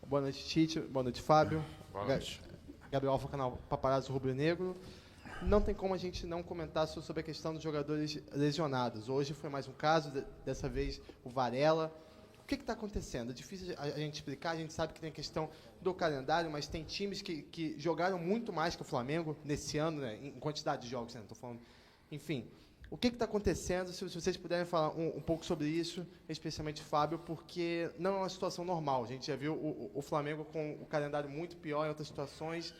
Boa noite, Tite. Boa noite, Fábio. Boa noite. Gabriel Alfa, canal Paparazzo Rubro Negro. Não tem como a gente não comentar sobre a questão dos jogadores lesionados. Hoje foi mais um caso, dessa vez o Varela. O que está acontecendo? É difícil a gente explicar, a gente sabe que tem a questão do calendário, mas tem times que jogaram muito mais que o Flamengo nesse ano, né, em quantidade de jogos, né, tô falando. Enfim, o que está acontecendo? Se vocês puderem falar um pouco sobre isso, especialmente Fábio, porque não é uma situação normal. A gente já viu o Flamengo com o calendário muito pior em outras situações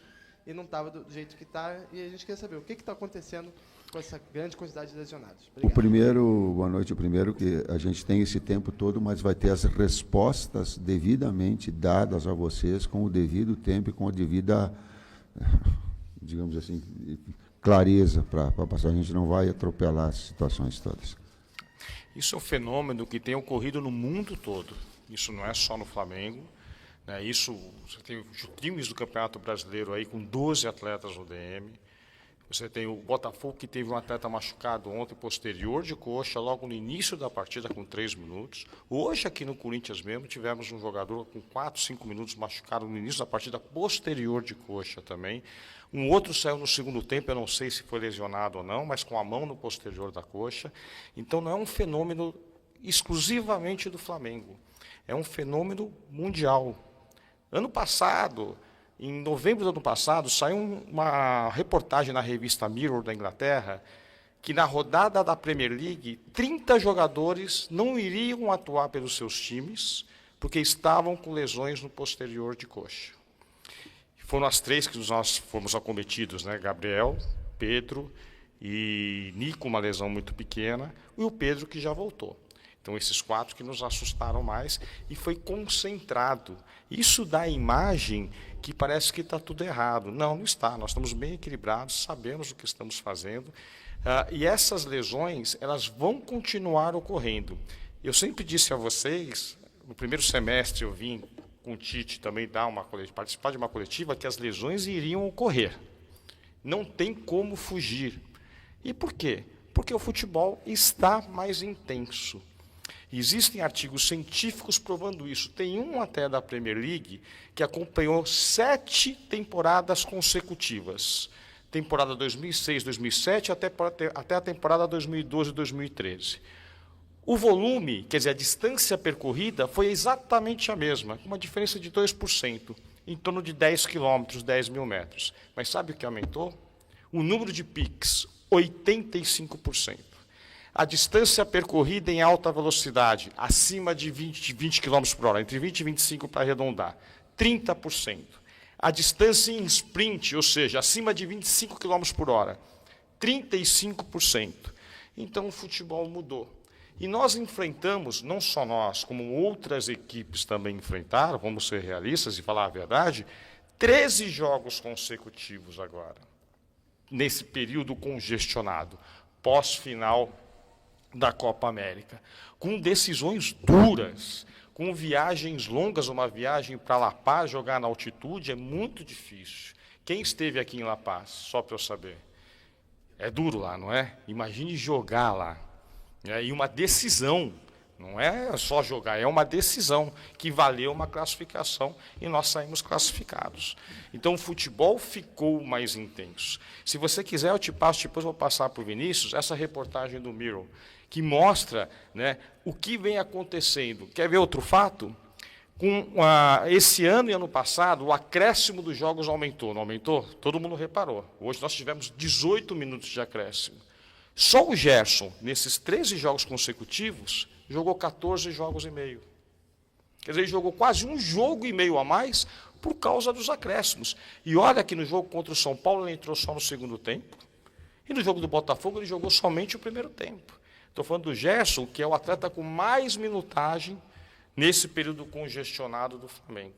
e não estava do jeito que está. E a gente quer saber o que está acontecendo com essa grande quantidade de lesionados. Obrigado. Boa noite. O primeiro que a gente tem esse tempo todo, mas vai ter as respostas devidamente dadas a vocês com o devido tempo e com a devida, digamos assim, clareza para passar. A gente não vai atropelar as situações todas. Isso é um fenômeno que tem ocorrido no mundo todo. Isso não é só no Flamengo. Né? Isso, você tem os times do Campeonato Brasileiro aí com 12 atletas no DM. Você tem o Botafogo, que teve um atleta machucado ontem, posterior de coxa, logo no início da partida, com 3 minutos. Hoje, aqui no Corinthians mesmo, tivemos um jogador com 4, 5 minutos machucado no início da partida, posterior de coxa também. Um outro saiu no segundo tempo, eu não sei se foi lesionado ou não, mas com a mão no posterior da coxa. Então, não é um fenômeno exclusivamente do Flamengo. É um fenômeno mundial. Ano passado, em novembro do ano passado, saiu uma reportagem na revista Mirror da Inglaterra que na rodada da Premier League, 30 jogadores não iriam atuar pelos seus times porque estavam com lesões no posterior de coxa. Foram as 3 que nós fomos acometidos, né? Gabriel, Pedro e Nico, uma lesão muito pequena, e o Pedro que já voltou. Então, esses 4 que nos assustaram mais, e foi concentrado. Isso dá a imagem que parece que está tudo errado. Não, não está. Nós estamos bem equilibrados, sabemos o que estamos fazendo. E essas lesões, elas vão continuar ocorrendo. Eu sempre disse a vocês, no primeiro semestre eu vim com o Tite também participar de uma coletiva, que as lesões iriam ocorrer. Não tem como fugir. E por quê? Porque o futebol está mais intenso. Existem artigos científicos provando isso. Tem um até da Premier League que acompanhou 7 temporadas consecutivas. Temporada 2006, 2007 até a temporada 2012 e 2013. O volume, quer dizer, a distância percorrida foi exatamente a mesma, com uma diferença de 2%, em torno de 10 quilômetros, 10 mil metros. Mas sabe o que aumentou? O número de piques, 85%. A distância percorrida em alta velocidade, acima de 20 km por hora, entre 20 e 25 para arredondar, 30%. A distância em sprint, ou seja, acima de 25 km por hora, 35%. Então o futebol mudou. E nós enfrentamos, não só nós, como outras equipes também enfrentaram, vamos ser realistas e falar a verdade, 13 jogos consecutivos agora, nesse período congestionado, pós-final da Copa América, com decisões duras, com viagens longas. Uma viagem para La Paz, jogar na altitude, é muito difícil. Quem esteve aqui em La Paz, só para eu saber? É duro lá, não é? Imagine jogar lá. E uma decisão, não é só jogar, é uma decisão que valeu uma classificação e nós saímos classificados. Então o futebol ficou mais intenso. Se você quiser, eu te passo, depois vou passar para o Vinícius, essa reportagem do Mirror, que mostra, né, o que vem acontecendo. Quer ver outro fato? Esse ano e ano passado, o acréscimo dos jogos aumentou. Não aumentou? Todo mundo reparou. Hoje nós tivemos 18 minutos de acréscimo. Só o Gerson, nesses 13 jogos consecutivos, jogou 14 jogos e meio. Quer dizer, ele jogou quase um jogo e meio a mais por causa dos acréscimos. E olha que no jogo contra o São Paulo ele entrou só no segundo tempo. E no jogo do Botafogo ele jogou somente o primeiro tempo. Estou falando do Gerson, que é o atleta com mais minutagem nesse período congestionado do Flamengo.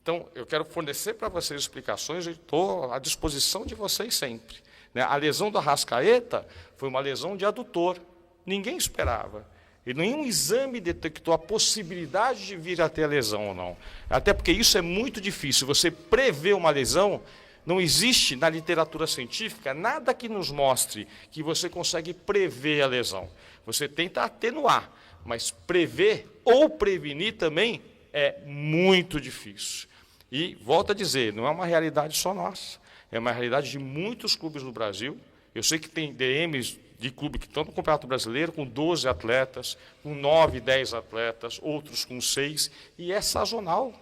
Então, eu quero fornecer para vocês explicações, e estou à disposição de vocês sempre. A lesão do Arrascaeta foi uma lesão de adutor. Ninguém esperava. E nenhum exame detectou a possibilidade de vir a ter a lesão ou não. Até porque isso é muito difícil. Você prever uma lesão, não existe na literatura científica nada que nos mostre que você consegue prever a lesão. Você tenta atenuar, mas prever ou prevenir também é muito difícil. E, volto a dizer, não é uma realidade só nossa, é uma realidade de muitos clubes no Brasil. Eu sei que tem DMs de clube que estão no Campeonato Brasileiro com 12 atletas, com 9, 10 atletas, outros com 6, e é sazonal.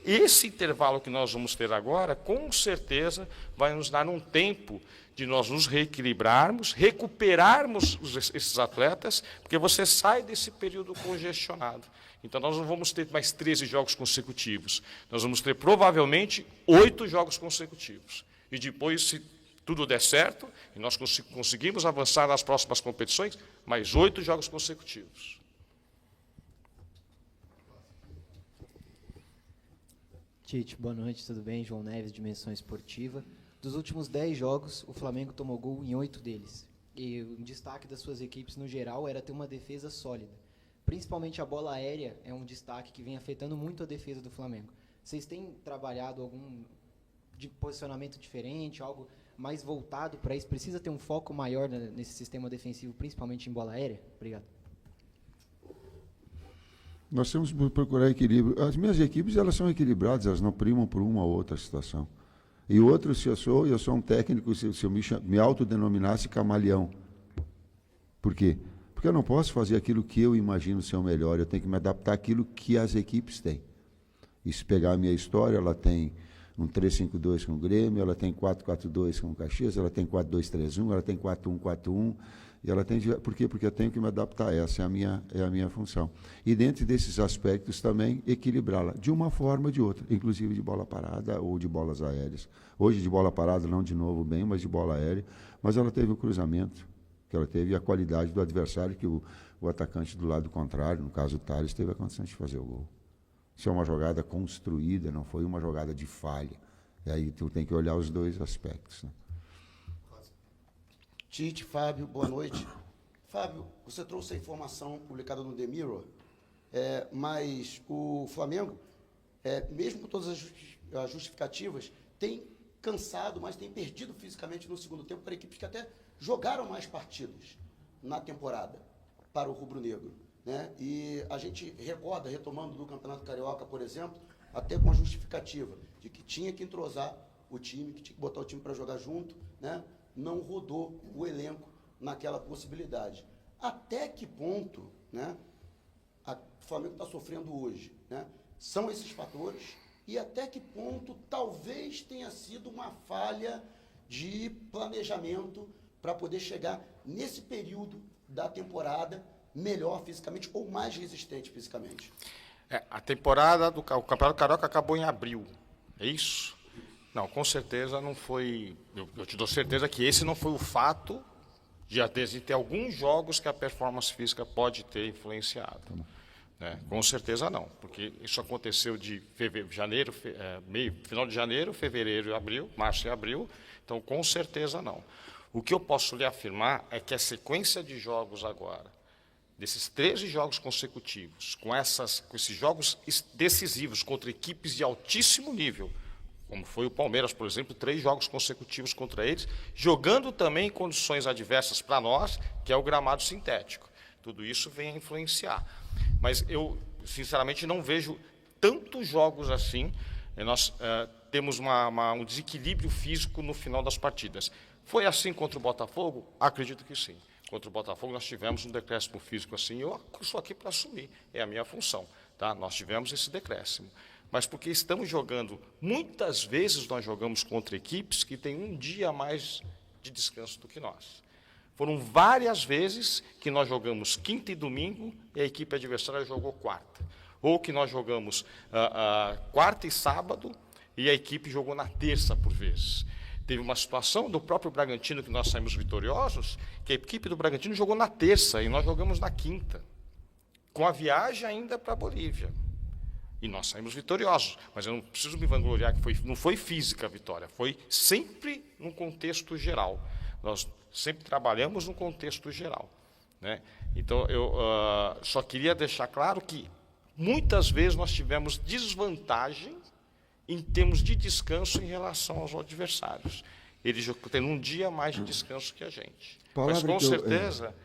Esse intervalo que nós vamos ter agora, com certeza, vai nos dar um tempo de nós nos reequilibrarmos, recuperarmos esses atletas, porque você sai desse período congestionado. Então, nós não vamos ter mais 13 jogos consecutivos. Nós vamos ter, provavelmente, 8 jogos consecutivos. E depois, se tudo der certo, e nós conseguimos avançar nas próximas competições, mais 8 jogos consecutivos. Tite, boa noite, tudo bem? João Neves, Dimensão Esportiva. Dos últimos 10 jogos, o Flamengo tomou gol em 8 deles. E o destaque das suas equipes, no geral, era ter uma defesa sólida. Principalmente a bola aérea é um destaque que vem afetando muito a defesa do Flamengo. Vocês têm trabalhado algum posicionamento diferente, algo mais voltado para isso? Precisa ter um foco maior nesse sistema defensivo, principalmente em bola aérea? Obrigado. Nós temos que procurar equilíbrio. As minhas equipes, elas são equilibradas, elas não primam por uma ou outra situação. E outro, se eu sou um técnico, se eu me autodenominasse camaleão. Por quê? Porque eu não posso fazer aquilo que eu imagino ser o melhor, eu tenho que me adaptar àquilo que as equipes têm. E se pegar a minha história, ela tem um 3-5-2 com o Grêmio, ela tem 4-4-2 com o Caxias, ela tem 4-2-3-1, ela tem 4-1-4-1, e ela tem... Por quê? Porque eu tenho que me adaptar, essa é a minha função. E dentro desses aspectos também, equilibrá-la, de uma forma ou de outra, inclusive de bola parada ou de bolas aéreas. Hoje de bola parada, não de novo bem, mas de bola aérea, mas ela teve o cruzamento, que ela teve a qualidade do adversário, que o atacante do lado contrário, no caso o Tales, teve a condição de fazer o gol. Isso é uma jogada construída, não foi uma jogada de falha. E aí tu tem que olhar os dois aspectos, né? Tite, Fábio, boa noite. Fábio, você trouxe a informação publicada no The Mirror, mas o Flamengo, mesmo com todas as justificativas, tem cansado, mas tem perdido fisicamente no segundo tempo para equipes que até jogaram mais partidas na temporada para o rubro-negro, né? E a gente recorda, retomando do Campeonato Carioca, por exemplo, até com a justificativa de que tinha que entrosar o time, que tinha que botar o time para jogar junto, né? Não rodou o elenco naquela possibilidade. Até que ponto, né, o Flamengo está sofrendo hoje, né? São esses fatores, e até que ponto talvez tenha sido uma falha de planejamento para poder chegar nesse período da temporada melhor fisicamente ou mais resistente fisicamente. A temporada do Campeonato Carioca acabou em abril, é isso? Não, com certeza não foi. Eu te dou certeza que esse não foi o fato de ter alguns jogos que a performance física pode ter influenciado. Né? Com certeza não, porque isso aconteceu de final de janeiro, fevereiro e abril, março e abril, então com certeza não. O que eu posso lhe afirmar é que a sequência de jogos agora, desses 13 jogos consecutivos, com esses jogos decisivos contra equipes de altíssimo nível, como foi o Palmeiras, por exemplo, 3 jogos consecutivos contra eles, jogando também em condições adversas para nós, que é o gramado sintético. Tudo isso vem a influenciar. Mas eu, sinceramente, não vejo tantos jogos assim. Nós temos um desequilíbrio físico no final das partidas. Foi assim contra o Botafogo? Acredito que sim. Contra o Botafogo nós tivemos um decréscimo físico assim, eu estou aqui para assumir, é a minha função. Tá? Nós tivemos esse decréscimo. Mas porque estamos jogando, muitas vezes nós jogamos contra equipes que têm um dia a mais de descanso do que nós. Foram várias vezes que nós jogamos quinta e domingo e a equipe adversária jogou quarta. Ou que nós jogamos quarta e sábado e a equipe jogou na terça, por vezes. Teve uma situação do próprio Bragantino, que nós saímos vitoriosos, que a equipe do Bragantino jogou na terça e nós jogamos na quinta, com a viagem ainda para a Bolívia. E nós saímos vitoriosos, mas eu não preciso me vangloriar que não foi física a vitória, foi sempre num contexto geral. Nós sempre trabalhamos num contexto geral, né? Então, eu só queria deixar claro que muitas vezes nós tivemos desvantagem em termos de descanso em relação aos adversários. Eles têm um dia mais de descanso que a gente. Palavra mas, com que certeza,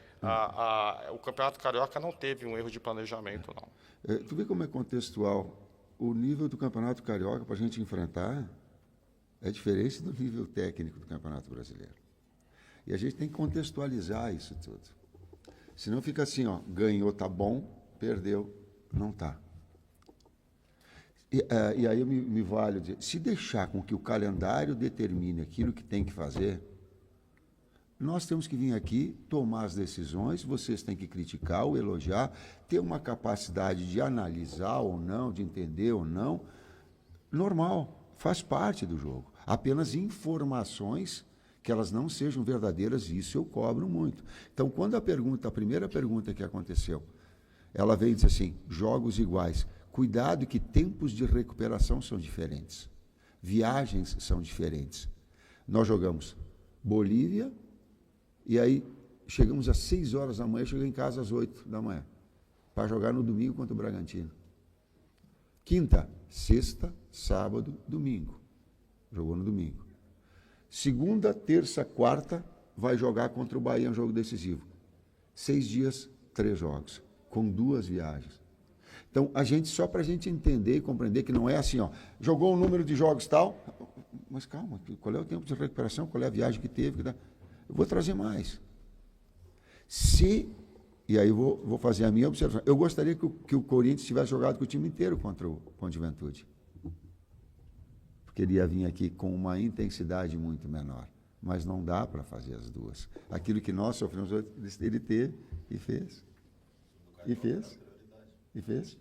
O Campeonato Carioca não teve um erro de planejamento, não. Tu vê como é contextual. O nível do Campeonato Carioca para a gente enfrentar é diferente do nível técnico do Campeonato Brasileiro. E a gente tem que contextualizar isso tudo. Senão fica assim, ó, ganhou, tá bom, perdeu, não tá. E aí eu me valho dizer, se deixar com que o calendário determine aquilo que tem que fazer, nós temos que vir aqui, tomar as decisões, vocês têm que criticar ou elogiar, ter uma capacidade de analisar ou não, de entender ou não, normal, faz parte do jogo. Apenas informações que elas não sejam verdadeiras, isso eu cobro muito. Então, quando a primeira pergunta que aconteceu, ela veio e disse assim, jogos iguais, cuidado que tempos de recuperação são diferentes, viagens são diferentes. Nós jogamos Bolívia, e aí chegamos às 6 horas da manhã, cheguei em casa às 8 da manhã, para jogar no domingo contra o Bragantino. Quinta, sexta, sábado, domingo. Jogou no domingo. Segunda, terça, quarta, vai jogar contra o Bahia, um jogo decisivo. 6 dias, 3 jogos, com 2 viagens. Então, só para a gente entender e compreender que não é assim, ó, jogou um número de jogos tal, mas calma, qual é o tempo de recuperação, qual é a viagem que teve, eu vou trazer mais. E aí vou fazer a minha observação, eu gostaria que o Corinthians tivesse jogado com o time inteiro contra o Juventude. Porque ele ia vir aqui com uma intensidade muito menor. Mas não dá para fazer as duas. Aquilo que nós sofremos, ele teve e fez. E fez. E fez.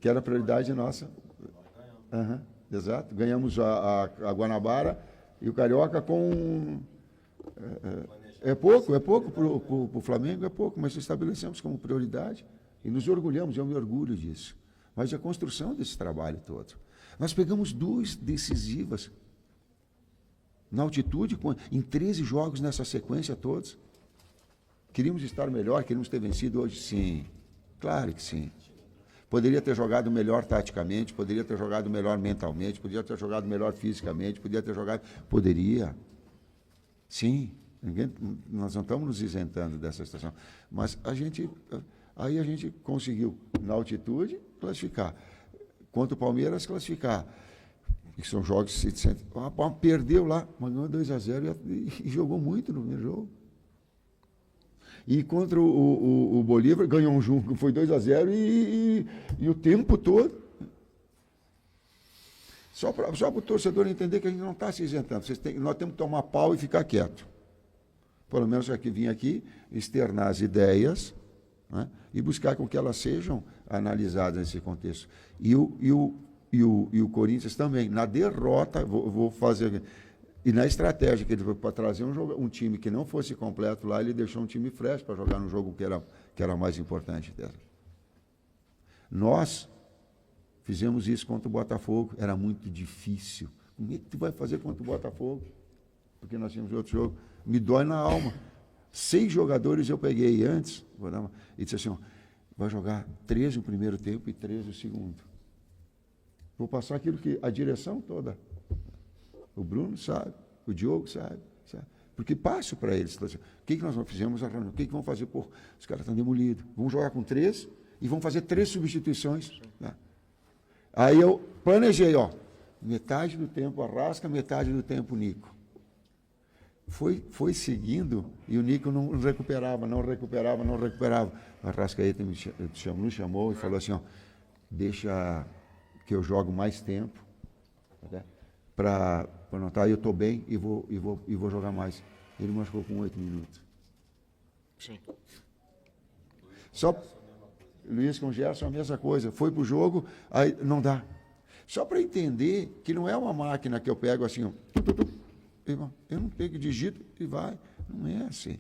Que era a prioridade nossa. Uhum, exato. Ganhamos a Guanabara e o Carioca com... É pouco para o Flamengo, é pouco, mas estabelecemos como prioridade e nos orgulhamos, eu me orgulho disso. Mas a construção desse trabalho todo. Nós pegamos 2 decisivas na altitude, em 13 jogos nessa sequência todos. Queríamos estar melhor, queríamos ter vencido hoje? Sim, claro que sim. Poderia ter jogado melhor taticamente, poderia ter jogado melhor mentalmente, poderia ter jogado melhor fisicamente, poderia. Sim, nós não estamos nos isentando dessa situação. Mas aí a gente conseguiu, na altitude, classificar. Contra o Palmeiras, classificar. Que são jogos que se perdeu lá, mas ganhou 2-0 e jogou muito no primeiro jogo. E contra o Bolívar, ganhou um jogo, foi 2-0 e o tempo todo. Só para o torcedor entender que a gente não está se isentando. Nós temos que tomar pau e ficar quieto. Pelo menos aqui vir aqui, externar as ideias, né, e buscar com que elas sejam analisadas nesse contexto. E o Corinthians também, na derrota, vou fazer... E na estratégia que ele foi para trazer um time que não fosse completo lá, ele deixou um time fresh para jogar no jogo que era mais importante dela. Nós fizemos isso contra o Botafogo, era muito difícil. Como é que tu vai fazer contra o Botafogo? Porque nós tínhamos outro jogo. Me dói na alma. 6 jogadores eu peguei antes, e disse assim, ó, vai jogar 13 no primeiro tempo e 13 no segundo. Vou passar aquilo que a direção toda, o Bruno sabe, o Diogo sabe. Porque passo para eles. O que nós fizemos? O que vão fazer? Pô, os caras estão demolidos. Vamos jogar com 3 e vão fazer 3 substituições. Né? Aí eu planejei, ó, metade do tempo Arrasca, metade do tempo Nico. Foi seguindo e o Nico não recuperava. O Arrascaeta nos chamou e falou assim, ó, deixa que eu jogo mais tempo, para notar, eu estou bem e vou jogar mais. Ele machucou com 8 minutos. Sim. Luiz com o Gerson, a mesma coisa. Foi para o jogo, aí não dá. Só para entender que não é uma máquina que eu pego assim, ó, eu não pego, digito e vai. Não é assim.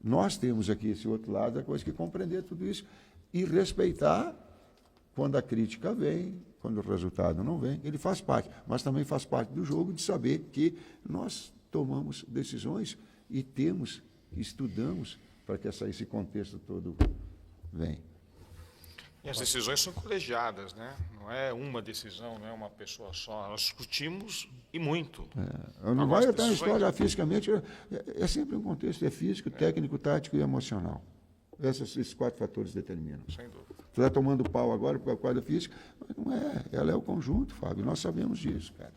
Nós temos aqui esse outro lado da coisa que compreender tudo isso e respeitar quando a crítica vem, quando o resultado não vem, ele faz parte, mas também faz parte do jogo de saber que nós tomamos decisões e estudamos para que esse contexto todo venha. E as decisões são colegiadas, né? Não é uma decisão, não é uma pessoa só. Nós discutimos e muito. Não vai até a história fisicamente, é sempre um contexto, é físico, técnico, tático e emocional. Esses 4 fatores determinam. Sem dúvida. Você está tomando pau agora por causa da física, mas não é, ela é o conjunto, Fábio, nós sabemos disso, cara.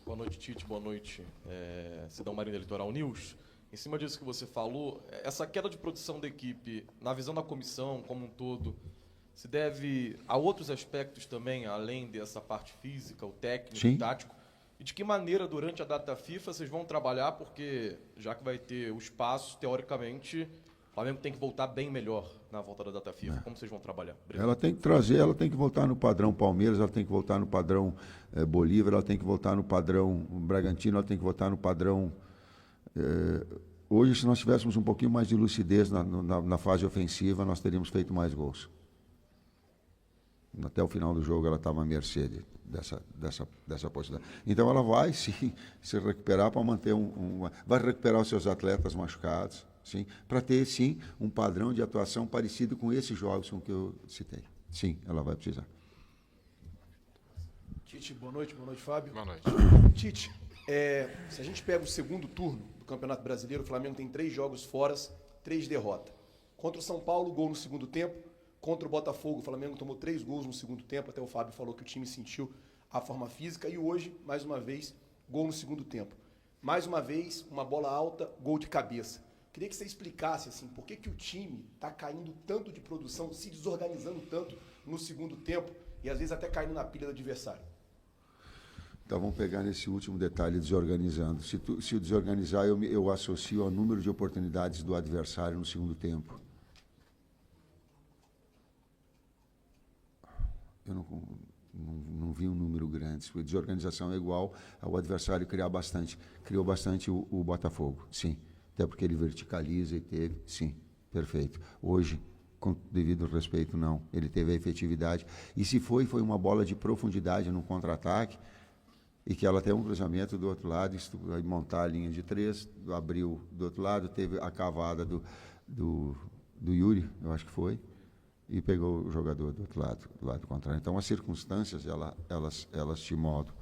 Boa noite, Tite, boa noite, Cidão Marinho da Litoral News. Em cima disso que você falou, essa queda de produção da equipe, na visão da comissão como um todo, se deve a outros aspectos também, além dessa parte física, o técnico, Sim. o tático? E de que maneira, durante a data FIFA, vocês vão trabalhar? Porque, já que vai ter o espaço, teoricamente, o Flamengo tem que voltar bem melhor na volta da data FIFA. Como vocês vão trabalhar? Obrigado. Ela tem que trazer, ela tem que voltar no padrão Palmeiras, ela tem que voltar no padrão Bolívar, ela tem que voltar no padrão Bragantino, ela tem que voltar no padrão... hoje, se nós tivéssemos um pouquinho mais de lucidez na fase ofensiva, nós teríamos feito mais gols. Até o final do jogo ela estava à mercê dessa possibilidade. Então ela vai sim se recuperar para manter vai recuperar os seus atletas machucados, sim, para ter sim um padrão de atuação parecido com esses jogos com que eu citei. Sim, ela vai precisar. Tite, boa noite, Fábio. Boa noite. Tite, se a gente pega o segundo turno do Campeonato Brasileiro, o Flamengo tem 3 jogos fora, 3 derrotas. Contra o São Paulo, gol no segundo tempo. Contra o Botafogo, o Flamengo tomou 3 gols no segundo tempo, até o Fábio falou que o time sentiu a forma física. E hoje, mais uma vez, gol no segundo tempo. Mais uma vez, uma bola alta, gol de cabeça. Queria que você explicasse assim, por que o time está caindo tanto de produção, se desorganizando tanto no segundo tempo e às vezes até caindo na pilha do adversário. Então vamos pegar nesse último detalhe, desorganizando. Se desorganizar, eu associo ao número de oportunidades do adversário no segundo tempo. Eu não vi um número grande. A desorganização é igual ao adversário criar bastante. Criou bastante o Botafogo, sim. Até porque ele verticaliza e teve, sim, perfeito. Hoje, com devido respeito, não. Ele teve a efetividade. E se foi uma bola de profundidade no contra-ataque, e que ela tem um cruzamento do outro lado, vai montar a linha de 3, abriu do outro lado, teve a cavada do Yuri, eu acho que foi, e pegou o jogador do outro lado, do lado contrário. Então, as circunstâncias, elas te moldam.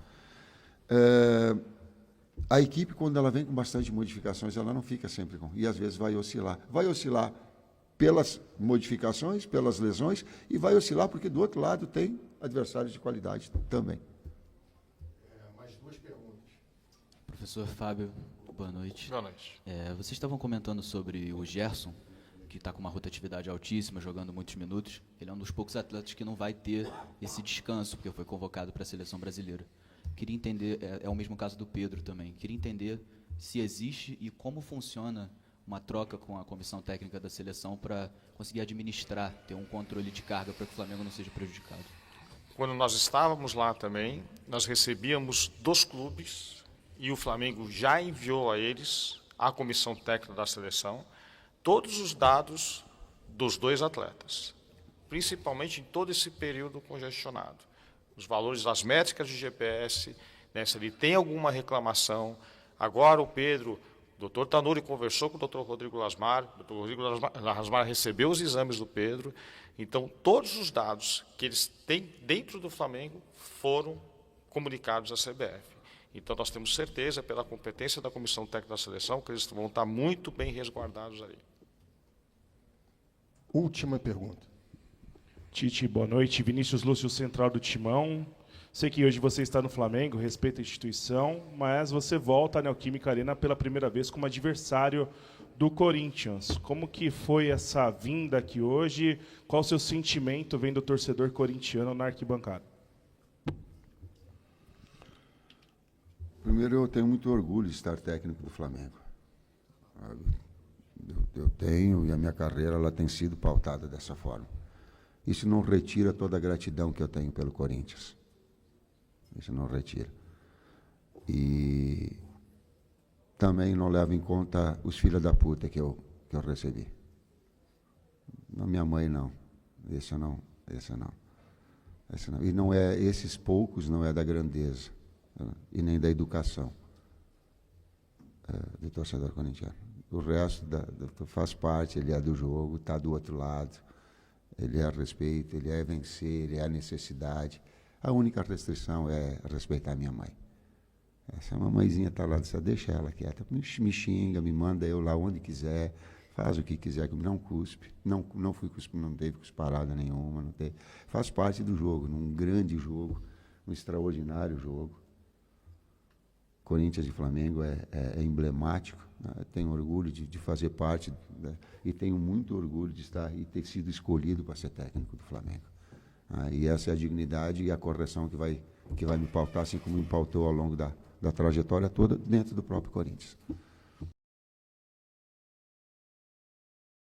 A equipe, quando ela vem com bastante modificações, ela não fica sempre com... E, às vezes, vai oscilar. Vai oscilar pelas modificações, pelas lesões, e vai oscilar porque, do outro lado, tem adversários de qualidade também. Mais 2 perguntas. Professor Fábio, boa noite. Boa noite. Vocês estavam comentando sobre o Gerson, que está com uma rotatividade altíssima, jogando muitos minutos. Ele é um dos poucos atletas que não vai ter esse descanso, porque foi convocado para a seleção brasileira. Queria entender, é o mesmo caso do Pedro também, queria entender se existe e como funciona uma troca com a comissão técnica da seleção para conseguir administrar, ter um controle de carga para que o Flamengo não seja prejudicado. Quando nós estávamos lá também, nós recebíamos dos clubes e o Flamengo já enviou a eles, à comissão técnica da seleção, todos os dados dos 2 atletas, principalmente em todo esse período congestionado. Os valores das métricas de GPS, né, se ele tem alguma reclamação. Agora o Pedro, o doutor Tanuri conversou com o doutor Rodrigo Lasmar, o doutor Rodrigo Lasmar recebeu os exames do Pedro. Então, todos os dados que eles têm dentro do Flamengo foram comunicados à CBF. Então, nós temos certeza, pela competência da comissão técnica da seleção, que eles vão estar muito bem resguardados ali. Última pergunta. Tite, boa noite. Vinícius Lúcio, central do Timão. Sei que hoje você está no Flamengo, respeita a instituição, mas você volta à Neoquímica Arena pela primeira vez como adversário do Corinthians. Como que foi essa vinda aqui hoje? Qual o seu sentimento vendo o torcedor corintiano na arquibancada? Primeiro, eu tenho muito orgulho de estar técnico do Flamengo. Eu tenho, e a minha carreira ela tem sido pautada dessa forma. Isso não retira toda a gratidão que eu tenho pelo Corinthians. Isso não retira. E também não leva em conta os filhos da puta que eu recebi. Não, minha mãe não. Esse não. E não é, esses poucos não é da grandeza, e nem da educação do torcedor corintiano. O resto faz parte, ele é do jogo, está do outro lado. ele é respeito, ele é vencer, ele é a necessidade. A única restrição é respeitar minha mãe. Essa mamãezinha está lá, deixa ela quieta, me xinga, me manda eu lá onde quiser, faz o que quiser, não cuspe, não fui cuspe, não teve cusparada nenhuma, não teve, faz parte do jogo, num grande jogo, um extraordinário jogo. Corinthians e Flamengo é emblemático, né? Tenho orgulho de fazer parte, né? E tenho muito orgulho de estar e ter sido escolhido para ser técnico do Flamengo. E essa é a dignidade e a correção que vai me pautar, assim como me pautou ao longo da trajetória toda dentro do próprio Corinthians.